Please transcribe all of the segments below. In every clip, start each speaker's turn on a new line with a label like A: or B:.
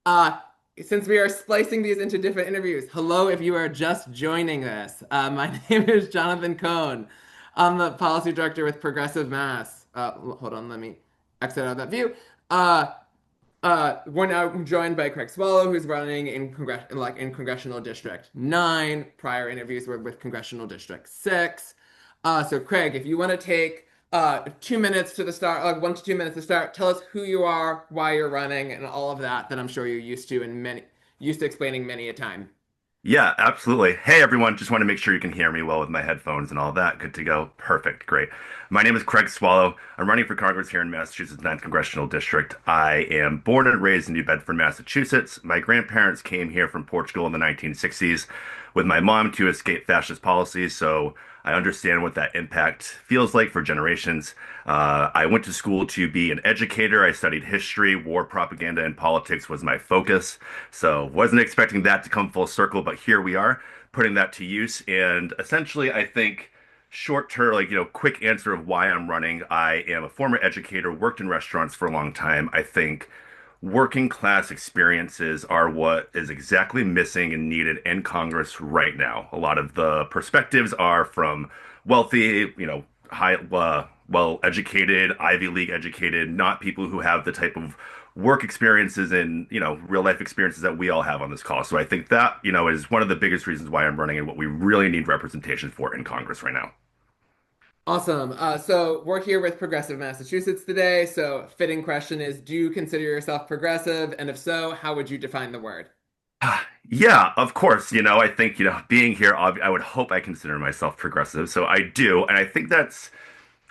A: Uh, since we are splicing these into different interviews, hello if you are just joining this. My name is Jonathan Cohn. I'm the policy director with Progressive Mass. Hold on, let me exit out of that view. Uh, we're now joined by Craig Swallow, who's running in Congressional District 9. Prior interviews were with Congressional District 6. So Craig, if you want to take 2 minutes to the start, like 1 to 2 minutes to start, tell us who you are, why you're running, and all of that I'm sure you're used to explaining many a time.
B: Yeah, absolutely. Hey, everyone. Just want to make sure you can hear me well with my headphones and all that. Good to go. Perfect. Great. My name is Craig Swallow. I'm running for Congress here in Massachusetts 9th Congressional District. I am born and raised in New Bedford, Massachusetts. My grandparents came here from Portugal in the 1960s with my mom to escape fascist policies, so I understand what that impact feels like for generations. I went to school to be an educator. I studied history, war propaganda, and politics was my focus. So wasn't expecting that to come full circle, but here we are, putting that to use. And essentially, I think short term, quick answer of why I'm running. I am a former educator, worked in restaurants for a long time. I think working class experiences are what is exactly missing and needed in Congress right now. A lot of the perspectives are from wealthy, high, well educated, Ivy League educated, not people who have the type of work experiences and, real life experiences that we all have on this call. So I think that, is one of the biggest reasons why I'm running and what we really need representation for in Congress right now.
A: Awesome. So we're here with Progressive Massachusetts today. So fitting question is, do you consider yourself progressive? And if so, how would you define the word?
B: Yeah, of course. I think, being here, I would hope I consider myself progressive. So I do. And I think it's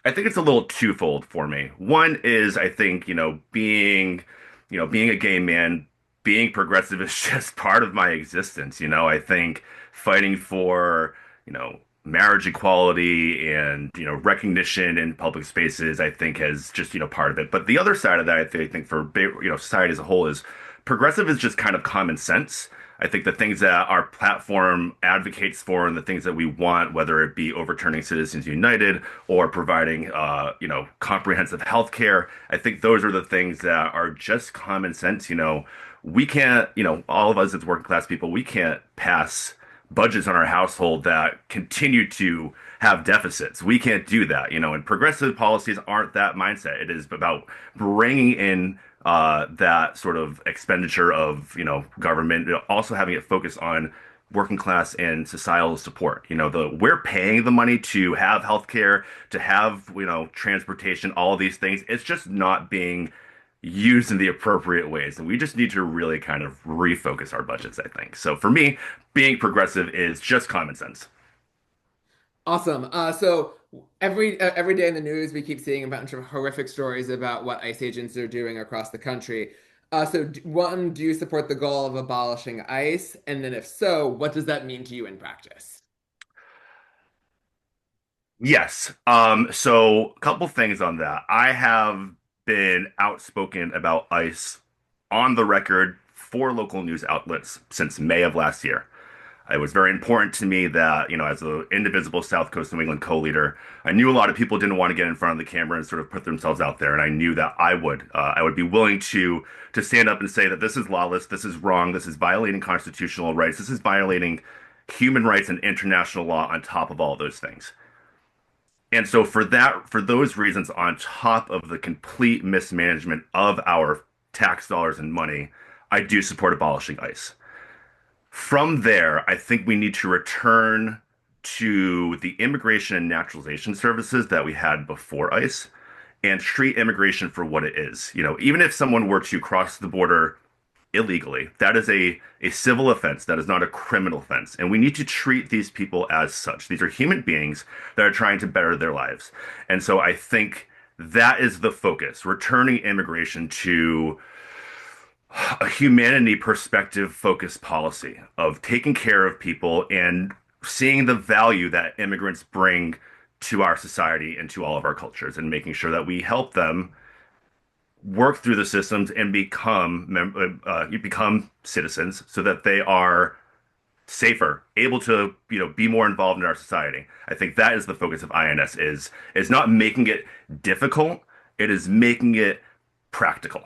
B: a little twofold for me. One is I think, being a gay man, being progressive is just part of my existence. I think fighting for, marriage equality and, recognition in public spaces, I think has just, part of it. But the other side of that, I think for, society as a whole is progressive is just kind of common sense. I think the things that our platform advocates for and the things that we want, whether it be overturning Citizens United or providing, comprehensive health care, I think those are the things that are just common sense. We can't, all of us as working class people, we can't pass budgets on our household that continue to have deficits. We can't do that, and progressive policies aren't that mindset. It is about bringing in that sort of expenditure of, government, also having it focus on working class and societal support. We're paying the money to have healthcare, to have, transportation, all of these things. It's just not being used in the appropriate ways. And we just need to really kind of refocus our budgets, I think. So for me, being progressive is just common sense.
A: Awesome. So every day in the news, we keep seeing a bunch of horrific stories about what ICE agents are doing across the country. One, do you support the goal of abolishing ICE? And then, if so, what does that mean to you in practice?
B: Yes. So a couple things on that. I have been outspoken about ICE on the record for local news outlets since May of last year. It was very important to me that, as an indivisible South Coast New England co-leader, I knew a lot of people didn't want to get in front of the camera and sort of put themselves out there, and I knew that I would. I would be willing to stand up and say that this is lawless, this is wrong, this is violating constitutional rights, this is violating human rights and international law on top of all those things. And so for those reasons, on top of the complete mismanagement of our tax dollars and money, I do support abolishing ICE. From there, I think we need to return to the immigration and naturalization services that we had before ICE and treat immigration for what it is. Even if someone were to cross the border illegally, that is a civil offense. That is not a criminal offense. And we need to treat these people as such. These are human beings that are trying to better their lives. And so I think that is the focus, returning immigration to a humanity perspective focused policy of taking care of people and seeing the value that immigrants bring to our society and to all of our cultures and making sure that we help them work through the systems and become citizens so that they are safer, able to, be more involved in our society. I think that is the focus of INS is not making it difficult, it is making it practical.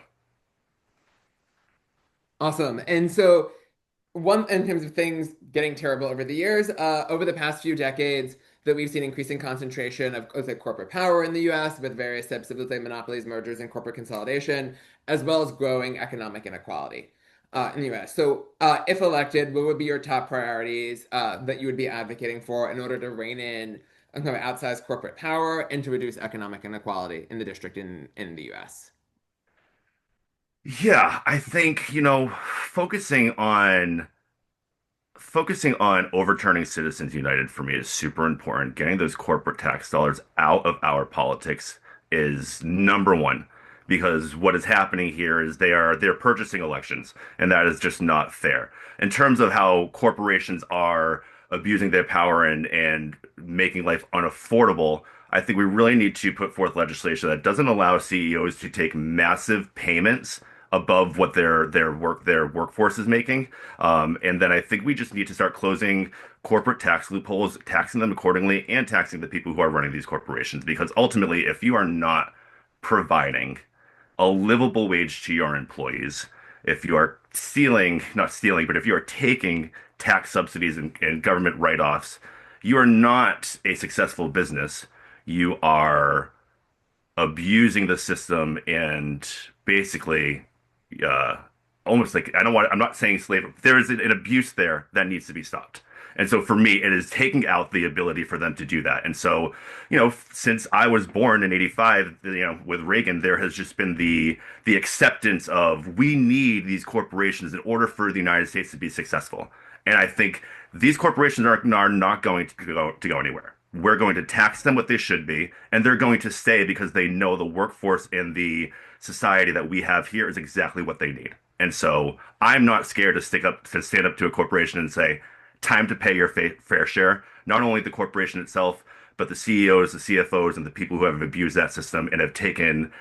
A: Awesome. And so one in terms of things getting terrible over the years, over the past few decades, that we've seen increasing concentration of let's say, corporate power in the U.S. with various types of let's say, monopolies, mergers, and corporate consolidation, as well as growing economic inequality in the U.S. So, if elected, what would be your top priorities that you would be advocating for in order to rein in kind of outsized corporate power and to reduce economic inequality in the district in the U.S.?
B: Yeah, I think, focusing on overturning Citizens United for me is super important. Getting those corporate tax dollars out of our politics is number one because what is happening here is they're purchasing elections, and that is just not fair. In terms of how corporations are abusing their power and making life unaffordable, I think we really need to put forth legislation that doesn't allow CEOs to take massive payments above what their workforce is making. And then I think we just need to start closing corporate tax loopholes, taxing them accordingly, and taxing the people who are running these corporations. Because ultimately, if you are not providing a livable wage to your employees, if you are stealing, not stealing, but if you are taking tax subsidies and government write-offs, you are not a successful business. You are abusing the system and basically uh almost like I'm not saying slavery. There is an abuse there that needs to be stopped. And so for me, it is taking out the ability for them to do that. And so, since I was born in 85, with Reagan, there has just been the acceptance of we need these corporations in order for the United States to be successful. And I think these corporations are not going to go anywhere. We're going to tax them what they should be, and they're going to stay because they know the workforce and the society that we have here is exactly what they need. And so I'm not scared to stand up to a corporation and say, time to pay your fair share. Not only the corporation itself, but the CEOs, the CFOs, and the people who have abused that system and have taken,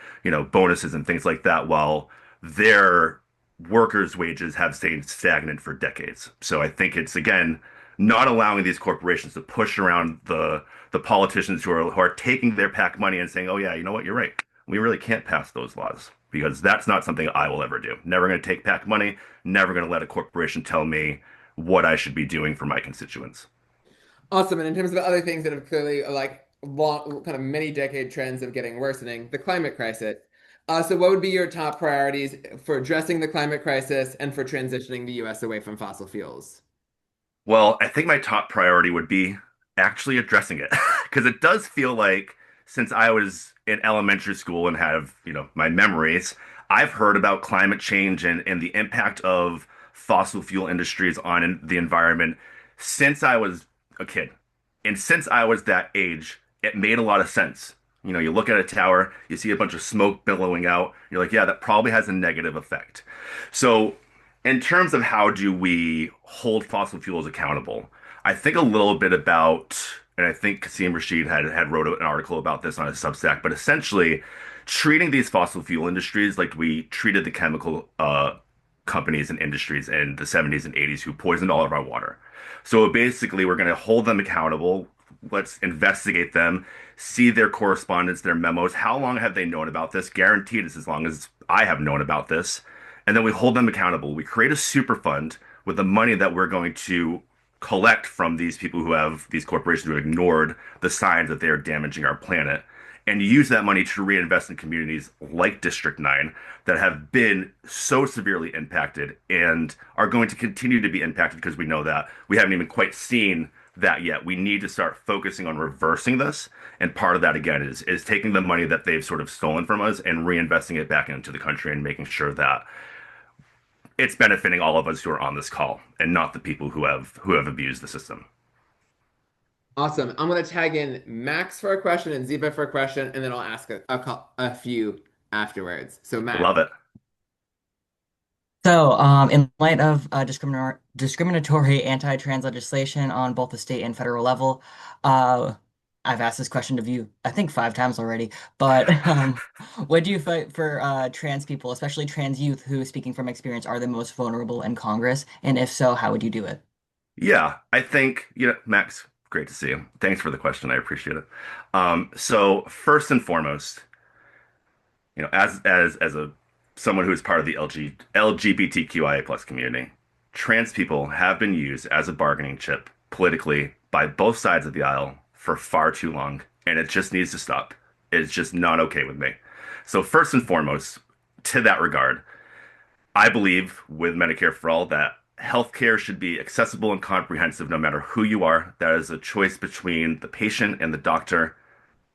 B: bonuses and things like that while their workers' wages have stayed stagnant for decades. So I think it's again not allowing these corporations to push around the politicians who are taking their PAC money and saying, "Oh yeah, you know what? You're right. We really can't pass those laws because that's not something I will ever do. Never going to take PAC money. Never going to let a corporation tell me what I should be doing for my constituents."
A: Awesome. And in terms of other things that have clearly like long, kind of many decade trends of getting worsening, the climate crisis. So what would be your top priorities for addressing the climate crisis and for transitioning the US away from fossil fuels?
B: Well, I think my top priority would be actually addressing it because it does feel like since I was in elementary school and have, my memories, I've heard about climate change and the impact of fossil fuel industries on the environment since I was a kid. And since I was that age, it made a lot of sense. You look at a tower, you see a bunch of smoke billowing out, you're like, yeah, that probably has a negative effect. So in terms of how do we hold fossil fuels accountable, I think a little bit about, and I think Kasim Rashid had wrote an article about this on his Substack, but essentially treating these fossil fuel industries like we treated the chemical companies and industries in the 70s and 80s who poisoned all of our water. So basically, we're going to hold them accountable. Let's investigate them, see their correspondence, their memos. How long have they known about this? Guaranteed it's as long as I have known about this. And then we hold them accountable. We create a super fund with the money that we're going to collect from these people who have these corporations who have ignored the signs that they are damaging our planet and use that money to reinvest in communities like District 9 that have been so severely impacted and are going to continue to be impacted because we know that we haven't even quite seen that yet. We need to start focusing on reversing this. And part of that again is taking the money that they've sort of stolen from us and reinvesting it back into the country and making sure that it's benefiting all of us who are on this call and not the people who have abused the system.
A: Awesome. I'm going to tag in Max for a question and Ziba for a question, and then I'll ask a few afterwards. So, Max.
B: Love it.
C: So, in light of discriminatory anti-trans legislation on both the state and federal level, uh, I've asked this question of you, I think 5 times already, but what do you fight for trans people, especially trans youth who, speaking from experience, are the most vulnerable in Congress? And if so, how would you do it?
B: Yeah, I think, Max, great to see you. Thanks for the question. I appreciate it. So first and foremost, as a someone who is part of the LGBTQIA plus community, trans people have been used as a bargaining chip politically by both sides of the aisle for far too long, and it just needs to stop. It's just not okay with me. So first and foremost, to that regard, I believe with Medicare for All that healthcare should be accessible and comprehensive no matter who you are. That is a choice between the patient and the doctor,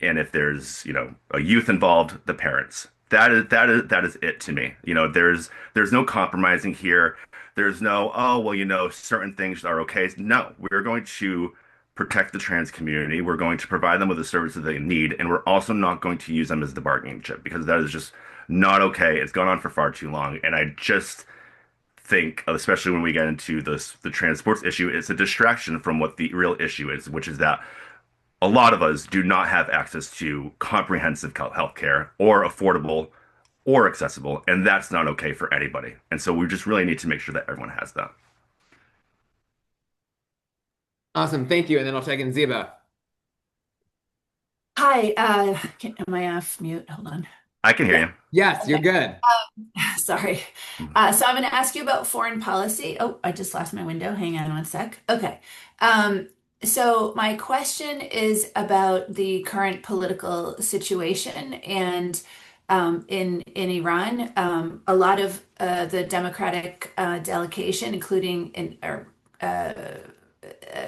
B: and if there's, a youth involved, the parents. That is it to me. There's no compromising here. There's no, oh, well, certain things are okay. No, we're going to protect the trans community. We're going to provide them with the services they need, and we're also not going to use them as the bargaining chip because that is just not okay. It's gone on for far too long, and I just think, especially when we get into the transports issue, it's a distraction from what the real issue is, which is that a lot of us do not have access to comprehensive health care or affordable or accessible, and that's not okay for anybody. And so we just really need to make sure that everyone has that.
A: Awesome, thank you. And then I'll check in Ziba.
D: Hi, am I off mute? Hold on.
B: I can hear
D: Yeah,
B: you.
A: Yes, you're
D: okay.
A: good.
D: Sorry. So I'm going to ask you about foreign policy. Oh, I just lost my window. Hang on one sec. Okay. Um, so my question is about the current political situation and in Iran. A lot of the Democratic delegation, including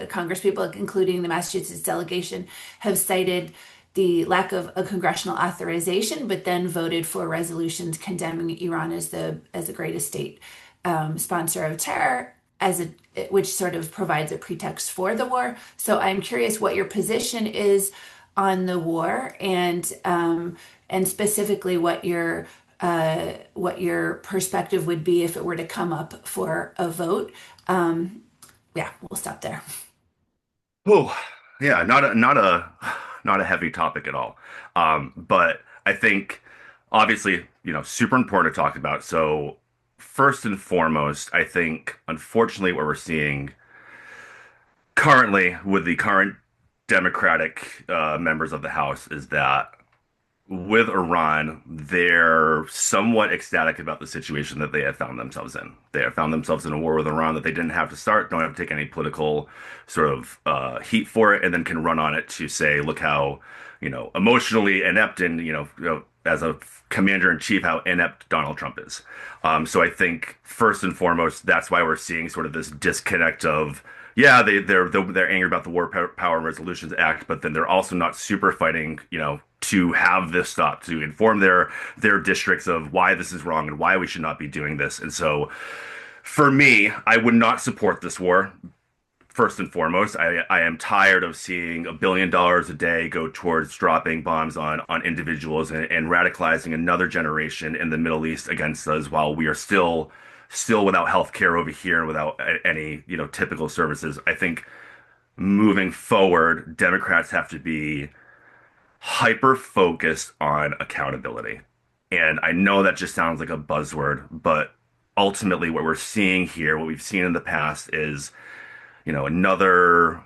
D: Congress people, including the Massachusetts delegation, have cited the lack of a congressional authorization, but then voted for resolutions condemning Iran as the greatest state sponsor of terror, which sort of provides a pretext for the war. So I'm curious what your position is on the war, and specifically what your perspective would be if it were to come up for a vote. Yeah, we'll stop there.
B: Oh, yeah, not a heavy topic at all. But I think obviously, super important to talk about. So first and foremost, I think unfortunately what we're seeing currently with the current Democratic members of the House is that with Iran, they're somewhat ecstatic about the situation that they have found themselves in. They have found themselves in a war with Iran that they didn't have to start, don't have to take any political sort of heat for it, and then can run on it to say, look how, emotionally inept and, as a commander in chief, how inept Donald Trump is. So I think first and foremost, that's why we're seeing sort of this disconnect of, yeah, they're angry about the Power Resolutions Act, but then they're also not super fighting, to have this stop, to inform their districts of why this is wrong and why we should not be doing this. And so, for me, I would not support this war. First and foremost, I am tired of seeing $1 billion a day go towards dropping bombs on individuals and radicalizing another generation in the Middle East against us while we are still without health care over here and without any, typical services. I think moving forward, Democrats have to be hyper focused on accountability. And I know that just sounds like a buzzword, but ultimately what we're seeing here, what we've seen in the past is, another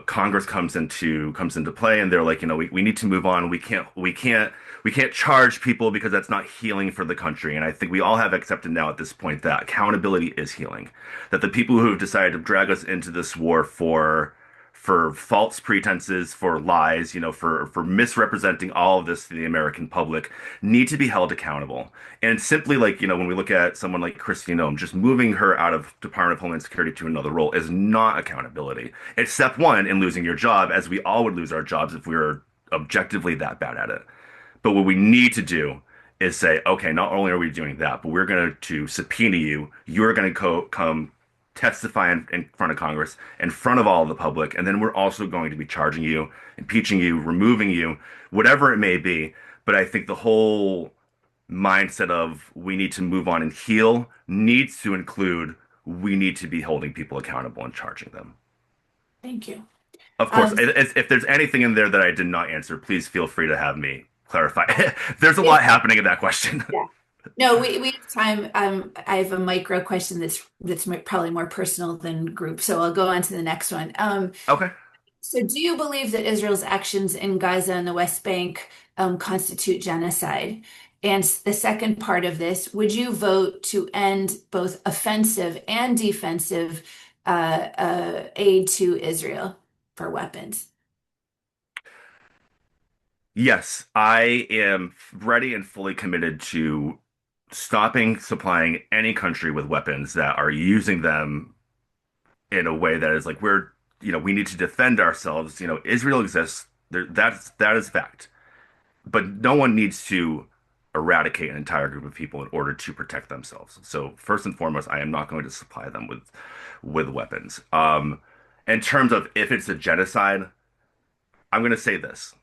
B: Congress comes into play, and they're like, we need to move on. We can't charge people because that's not healing for the country. And I think we all have accepted now at this point that accountability is healing, that the people who have decided to drag us into this war for false pretenses, for lies, for misrepresenting all of this to the American public, need to be held accountable. And simply, like, when we look at someone like Kristi Noem, just moving her out of Department of Homeland Security to another role is not accountability. It's step one in losing your job, as we all would lose our jobs if we were objectively that bad at it. But what we need to do is say, okay, not only are we doing that, but we're going to subpoena you. You're going to come testify in front of Congress, in front of all of the public, and then we're also going to be charging you, impeaching you, removing you, whatever it may be. But I think the whole mindset of we need to move on and heal needs to include we need to be holding people accountable and charging them.
D: Thank you.
B: Of course,
D: Um,
B: if there's anything in there that I did not answer, please feel free to have me clarify. There's a
D: yeah,
B: lot happening in that question.
D: yeah. No, we have time. I have a micro question that's probably more personal than group, so I'll go on to the next one.
B: Okay.
D: So do you believe that Israel's actions in Gaza and the West Bank constitute genocide? And the second part of this, would you vote to end both offensive and defensive aid to Israel for weapons?
B: Yes, I am ready and fully committed to stopping supplying any country with weapons that are using them in a way that is like we need to defend ourselves. Israel exists. That is fact. But no one needs to eradicate an entire group of people in order to protect themselves. So first and foremost, I am not going to supply them with weapons. In terms of if it's a genocide, I'm going to say this.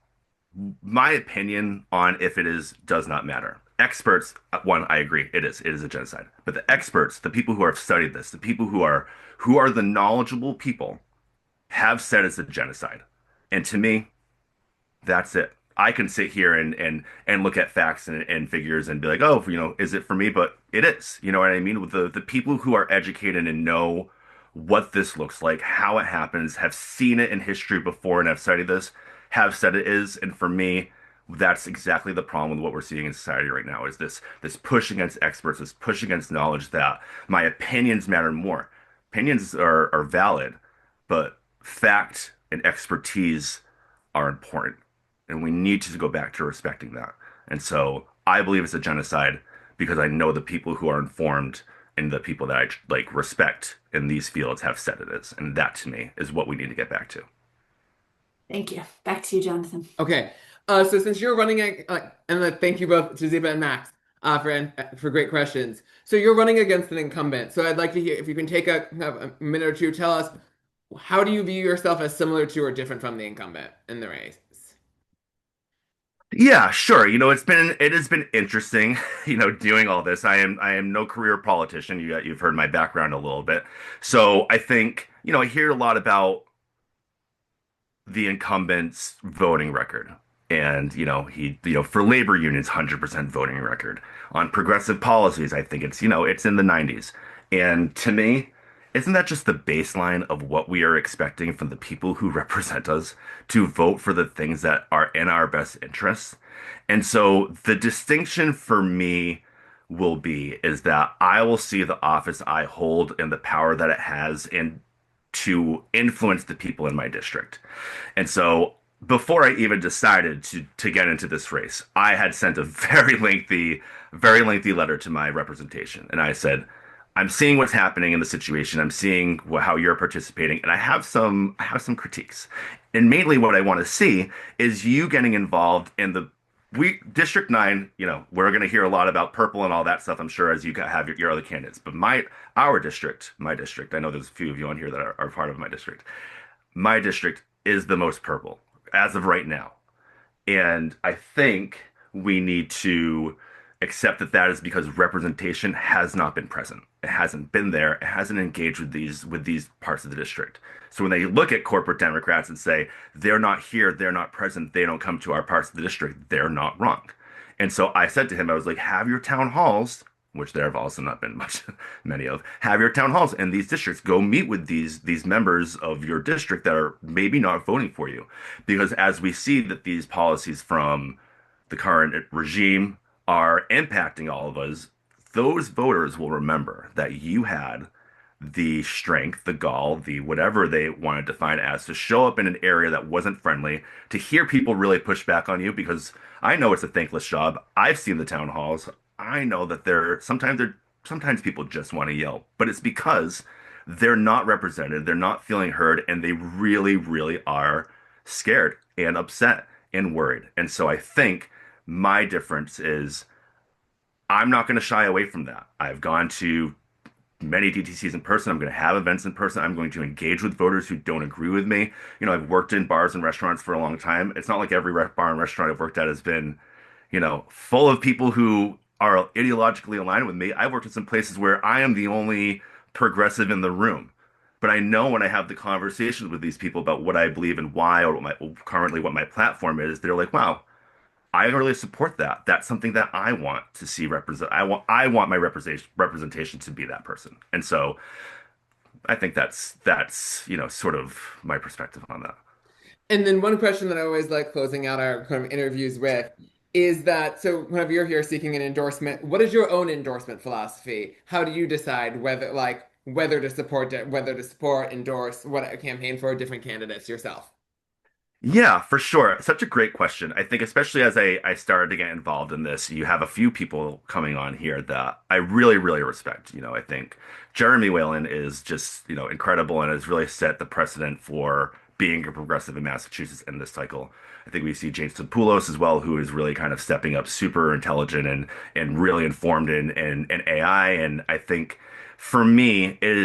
B: My opinion on if it is does not matter. Experts, one, I agree, it is. It is a genocide. But the experts, the people who have studied this, the people who are the knowledgeable people, have said it's a genocide. And to me, that's it. I can sit here and look at facts and figures and be like, oh, is it for me? But it is. You know what I mean? With the people who are educated and know what this looks like, how it happens, have seen it in history before and have studied this, have said it is. And for me, that's exactly the problem with what we're seeing in society right now is this push against experts, this push against knowledge that my opinions matter more. Opinions are valid, but fact and expertise are important. And we need to go back to respecting that. And so I believe it's a genocide because I know the people who are informed and the people that I like respect in these fields have said it is. And that to me is what we need to get back to.
D: Thank you. Back to you, Jonathan.
A: Okay. So since you're running and thank you both to Ziba and Max for great questions. So you're running against an incumbent. So I'd like to hear if you can take a minute or two, tell us how do you view yourself as similar to or different from the incumbent in the race?
B: Yeah, sure. It has been interesting, doing all this. I am no career politician. You've heard my background a little bit. So I think, I hear a lot about the incumbent's voting record. And, for labor unions, 100% voting record. On progressive policies, I think it's in the 90s. And to me, isn't that just the baseline of what we are expecting from the people who represent us to vote for the things that are in our best interests? And so the distinction for me will be is that I will see the office I hold and the power that it has and to influence the people in my district. And so before I even decided to get into this race, I had sent a very lengthy letter to my representation. And I said, I'm seeing what's happening in the situation. I'm seeing how you're participating, and I have some critiques. And mainly what I want to see is you getting involved in the we District 9, we're going to hear a lot about purple and all that stuff, I'm sure, as you have your other candidates. But my district, I know there's a few of you on here that are part of my district. My district is the most purple as of right now. And I think we need to accept that that is because representation has not been present. It hasn't been there. It hasn't engaged with these parts of the district. So when they look at corporate Democrats and say they're not here, they're not present, they don't come to our parts of the district, they're not wrong. And so I said to him, I was like, have your town halls, which there have also not been much, many of, have your town halls in these districts. Go meet with these members of your district that are maybe not voting for you. Because as we see that these policies from the current regime are impacting all of us, those voters will remember that you had the strength, the gall, the whatever they want to define it as, to show up in an area that wasn't friendly, to hear people really push back on you, because I know it's a thankless job. I've seen the town halls. I know that sometimes people just want to yell, but it's because they're not represented, they're not feeling heard, and they really, really are scared and upset and worried. And so I think my difference is I'm not going to shy away from that. I've gone to many DTCs in person. I'm going to have events in person. I'm going to engage with voters who don't agree with me. I've worked in bars and restaurants for a long time. It's not like every bar and restaurant I've worked at has been, full of people who are ideologically aligned with me. I've worked in some places where I am the only progressive in the room. But I know when I have the conversations with these people about what I believe and why, or what my platform is, they're like, wow, I really support that. That's something that I want to see represent. I want my representation to be that person. And so I think that's sort of my perspective on that.
A: And then one question that I always like closing out our kind of interviews with. is that so whenever you're here seeking an endorsement, what is your own endorsement philosophy? How do you decide whether to support, endorse, what a campaign for different candidates yourself?
B: Yeah, for sure. Such a great question. I think especially as I started to get involved in this, you have a few people coming on here that I really, really respect. I think Jeremy Whalen is just, incredible and has really set the precedent for being a progressive in Massachusetts in this cycle. I think we see James Poulos as well, who is really kind of stepping up, super intelligent and really informed in AI. And I think for me, it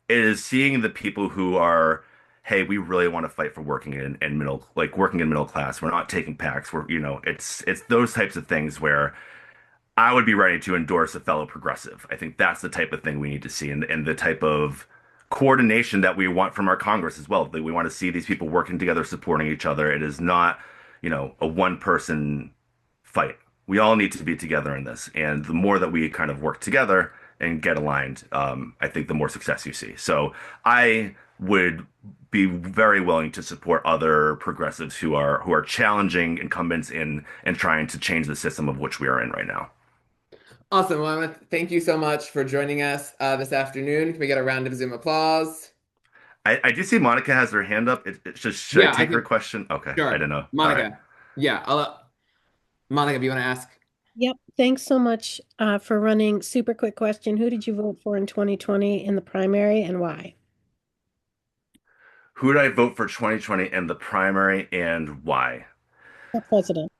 B: is seeing the people who are, hey, we really want to fight for working in middle class. We're not taking PACs. It's those types of things where I would be ready to endorse a fellow progressive. I think that's the type of thing we need to see, and the type of coordination that we want from our Congress as well. That we want to see these people working together, supporting each other. It is not, a one person fight. We all need to be together in this, and the more that we kind of work together and get aligned, I think the more success you see. So I would be very willing to support other progressives who are challenging incumbents in and trying to change the system of which we are in right now.
A: Awesome. Well, I want to thank you so much for joining us this afternoon. Can we get a round of Zoom applause?
B: I do see Monica has her hand up. Should I
A: Yeah, I
B: take her
A: can.
B: question? Okay, I
A: Sure.
B: didn't know. All right.
A: Monica. Yeah, Monica, if you want to ask.
E: Yep. Thanks so much for running. Super quick question. Who did you vote for in 2020 in the primary and why?
B: Who did I vote for 2020 in the primary and why?
E: For president.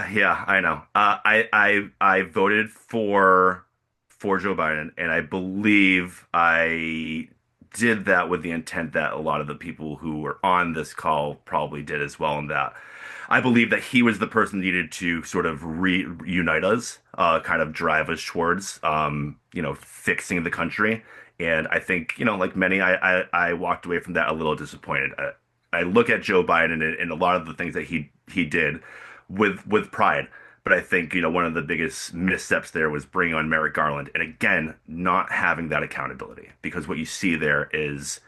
B: Yeah, I know. I voted for Joe Biden, and I believe I did that with the intent that a lot of the people who were on this call probably did as well, and that I believe that he was the person needed to sort of reunite us, kind of drive us towards, fixing the country. And I think, like many, I walked away from that a little disappointed. I look at Joe Biden and a lot of the things that he did with pride. But I think, one of the biggest missteps there was bringing on Merrick Garland. And again, not having that accountability because what you see there is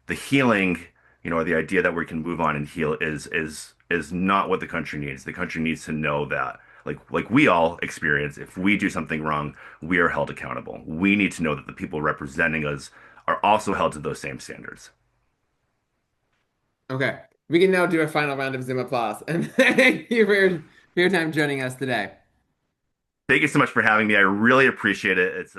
B: the healing, or the idea that we can move on and heal is not what the country needs. The country needs to know that like we all experience, if we do something wrong, we are held accountable. We need to know that the people representing us are also held to those same standards.
A: Okay. We can now do a final round of Zoom applause. And thank you for your time joining us today.
B: Thank you so much for having me. I really appreciate it. It's